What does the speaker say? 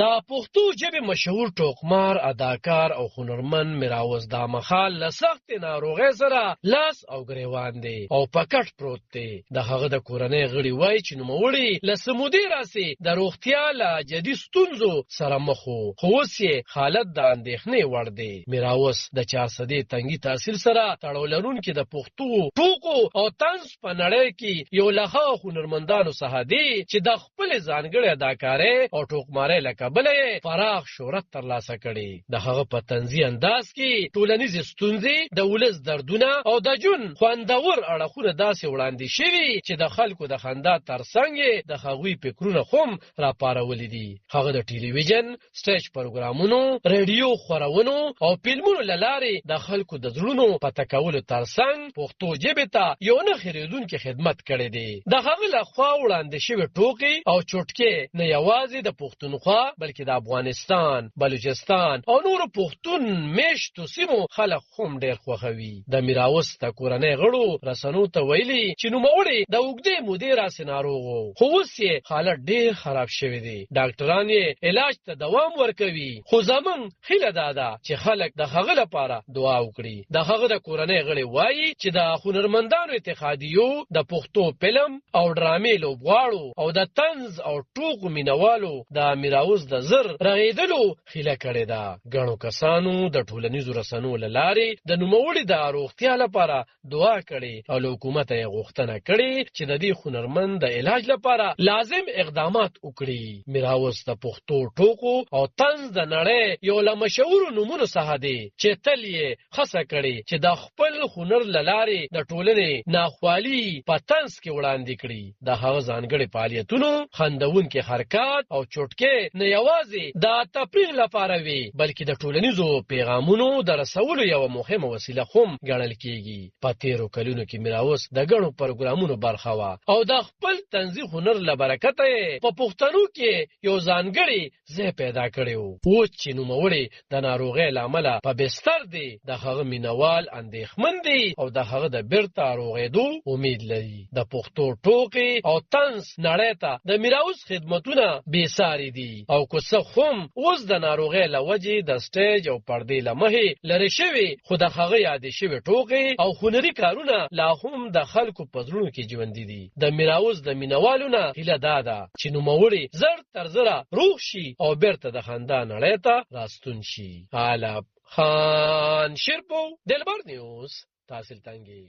د پښتو ژبې مشهور ټوکمار اداکار او هنرمند میراوس دامخال له سختې ناروغۍ سره لاس او ګریوان دی او په کټ پروت دی. د هغه د کورنۍ غړي وایي چې نوموړی له څه مودې راهیسې د روغتیا له جدي ستونزو سره مخ و، خو اوس یې حالت د اندېښنې وړ دی. میراوس د 400 تنګي تحصیل سره تړاو لرونکي د پښتو ټوکو او طنز په نړۍ کې یو له هغو هنرمندانو څخه دی چې د خپلې ځانګړې اداکارۍ او ټوکمارۍ له کبله یې پراخ شهرت ترلاسه کړي. د هغه په طنزي انداز کې ټولنیزې ستونزې، د ولس دردونه او د ژوند خوندور اړخونه داسې وړاندې شوي چې د خلکو د خندا ترڅنګ یې د هغوی فکرونه هم راپارولي دي. هغه د ټلویزیون، سټیج پروګرامونو، ریډیو خپرونو او فلمونو له لارې د خلکو د زړونو په تکولو ترڅنګ پښتو ژبې ته یو نه هېرېدونکی خدمت کړی دی. د هغه لخوا وړاندې شوي ټوکې او چوټکې نه یوازې د پښتونخوا بلکې د افغانستان، بلوچستان او نورو پښتون میشتو سیمو خلک هم ډېر خوښوي. د میراوس د کورنۍ غړو رسنیو ته ویلي چې نوموړی د اوږدې مودې راهیسې ناروغ و، خو اوس یې حالت ډېر خراب شوی دی. ډاکټران یې علاج ته دوام ورکوي، خو زموږ هیله دا ده چې خلک د هغه لپاره دعا وکړي. د هغه د کورنۍ غړي وایي چې د هنرمندانو اتحادیو د پښتو فلم او ډرامې لوبغاړو او د طنز او ټوکو مینوالو د میراوس د زر رغېدلو هیله کړې ده. ګڼو کسانو د ټولنیزو رسنیو له لارې د نوموړي د روغتیا لپاره دعا کړې او له حکومته یې غوښتنه کړې چې د دې هنرمند د علاج لپاره لازم اقدامات وکړي. میراوس د پښتو ټوکو او طنز د نړۍ یو له مشهورو نومونو څخه دی چې تل یې هڅه کړې چې د خپل هنر له لارې د ټولنې ناخوالي په طنز کې وړاندې کړي. د هغه ځانګړي فعالیتونو، خندونکي حرکات او چوټکې نه یوازې د تفریح لپاره وي بلکې د ټولنیزو پیغامونو د رسولو یوه مهمه وسیله هم ګڼل کیږي. په تیرو کلونو کې میراوس د ګڼو پروګرامونو برخه وه او د خپل طنزي هنر له برکته یې په پښتنو کې یو ځانګړی ځای پیدا کړی و. اوس چې نوموړی د ناروغۍ له امله په بستر دی، د هغه مینوال اندېښمن دي او د هغه د بیرته روغېدو امید لري. د پښتو ټوکې او طنز نړۍ ته د میراوس خدمتونه بې ساري دي او که څه هم اوس د ناروغۍ له وجې د سټیج او پردې له مخې لرې شوي، خو د هغه یادې شوي ټوکې او هنري کارونه لا هم د خلکو په زړونو کې ژوندي دي. د میراوس د مینوالو نه هیله دا ده چې نوموړی زر تر زره روغ شي او بیرته د خندا نړۍ ته راستون شي. علب خان شیرپو، دلبر نیوز، تحصیل تنگی.